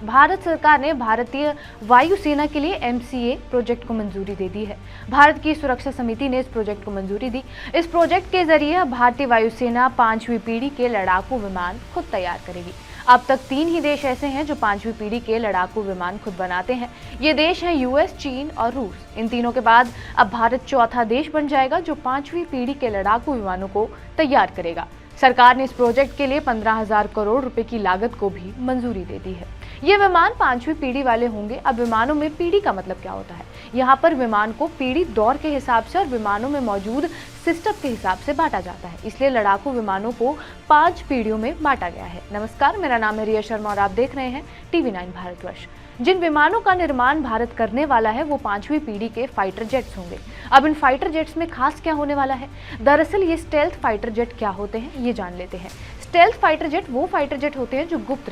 भारत सरकार ने भारतीय वायुसेना के लिए MCA प्रोजेक्ट को मंजूरी दे दी है। भारत की सुरक्षा समिति ने इस प्रोजेक्ट को मंजूरी दी। इस प्रोजेक्ट के जरिए भारतीय वायुसेना 5वीं पीढ़ी के लड़ाकू विमान खुद तैयार करेगी। अब तक 3 ही देश ऐसे हैं जो 5वीं पीढ़ी के लड़ाकू विमान खुद बनाते हैं। ये देश हैं US, चीन और रूस। इन तीनों के बाद अब भारत चौथा देश बन जाएगा जो 5वीं पीढ़ी के लड़ाकू विमानों को तैयार करेगा। सरकार ने इस प्रोजेक्ट के लिए 15,000 करोड़ रुपए की लागत को भी मंजूरी दे दी है। ये विमान 5वीं पीढ़ी वाले होंगे। अब विमानों में पीढ़ी का मतलब क्या होता है? यहाँ पर विमान को पीढ़ी दौर के हिसाब से और विमानों में मौजूद सिस्टम के हिसाब से बांटा जाता है। इसलिए लड़ाकू विमानों को 5 पीढ़ियों में बांटा गया है। नमस्कार, मेरा नाम है रिया शर्मा और आप देख रहे हैं TV9 भारतवर्ष। जिन विमानों का निर्माण भारत करने वाला है वो 5वीं पीढ़ी के फाइटर जेट्स होंगे। अब इन फाइटर जेट्स में खास क्या होने वाला है? दरअसल ये स्टेल्थ फाइटर जेट क्या होते हैं ये जान लेते हैं। स्टेल्थ फाइटर जेट वो फाइटर जेट होते हैं जो गुप्त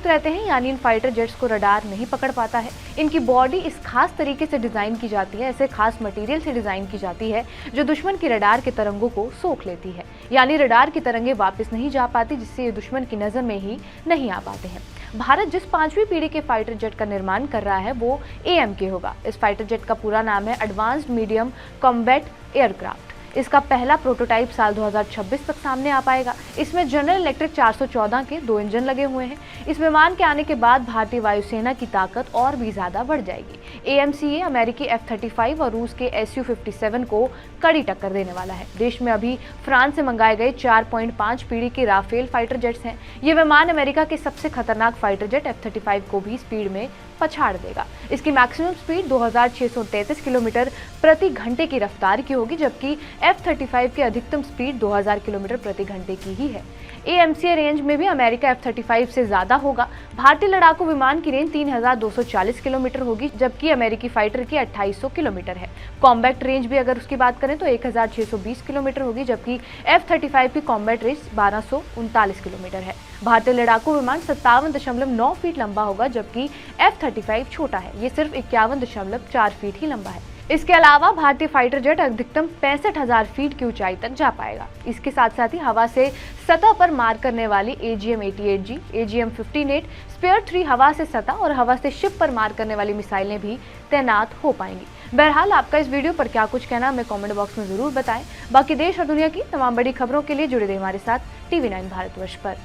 रहते हैं यानी इन फाइटर जेट्स को रडार नहीं पकड़ पाता है। इनकी बॉडी इस खास तरीके से डिजाइन की जाती है, ऐसे खास मटेरियल से डिजाइन की जाती है जो दुश्मन की रडार के तरंगों को सोख लेती है, यानी रडार की तरंगे वापस नहीं जा पाती, जिससे ये दुश्मन की नजर में ही नहीं आ पाते हैं। भारत जिस 5वीं पीढ़ी के फाइटर जेट का निर्माण कर रहा है वो AMK होगा। इस फाइटर जेट का पूरा नाम है एडवांस्ड मीडियम कॉम्बैट एयरक्राफ्ट। इसका पहला प्रोटोटाइप साल 2026 तक सामने आ पाएगा। इसमें जनरल इलेक्ट्रिक 414 के 2 इंजन लगे हुए हैं। इस विमान के आने के बाद भारतीय वायुसेना की ताकत और भी ज्यादा बढ़ जाएगी। AMCA अमेरिकी F-35 और रूस के Su-57 को कड़ी टक्कर देने वाला है। देश में अभी फ्रांस से मंगाए गए 4.5 पीढ़ी के राफेल फाइटर जेट्स हैं। ये विमान अमेरिका के सबसे खतरनाक फाइटर जेट F-35 को भी स्पीड में पछाड़ देगा। इसकी मैक्सिमम स्पीड 2633 किलोमीटर प्रति घंटे की रफ्तार की होगी, जबकि F-35 की अधिकतम स्पीड 2000 किलोमीटर प्रति घंटे की ही है। AMCA रेंज में भी अमेरिका F-35 से ज्यादा होगा। भारतीय लड़ाकू विमान की रेंज 3240 किलोमीटर होगी, जबकि अमेरिकी फाइटर की 2800 किलोमीटर है। कॉम्बैट रेंज भी अगर उसकी बात करें तो 1620 किलोमीटर होगी, जबकि F-35 की कॉम्बैट रेंज 1239 किलोमीटर है। भारतीय लड़ाकू विमान 57.9 फीट लंबा होगा, जबकि F-35 छोटा है, ये सिर्फ 51.4 फीट ही लंबा है। इसके अलावा भारतीय फाइटर जेट अधिकतम 65,000 फीट की ऊंचाई तक जा पाएगा। इसके साथ साथ ही हवा से सतह पर मार करने वाली AGM-88G, AGM-15 स्पेयर 3 हवा से सतह और हवा से शिप पर मार करने वाली मिसाइलें भी तैनात हो पाएंगी। बहरहाल आपका इस वीडियो पर क्या कुछ कहना हमें कमेंट बॉक्स में जरूर बताएं। बाकी देश और दुनिया की तमाम बड़ी खबरों के लिए जुड़े रहिए हमारे साथ TV9 भारतवर्ष पर।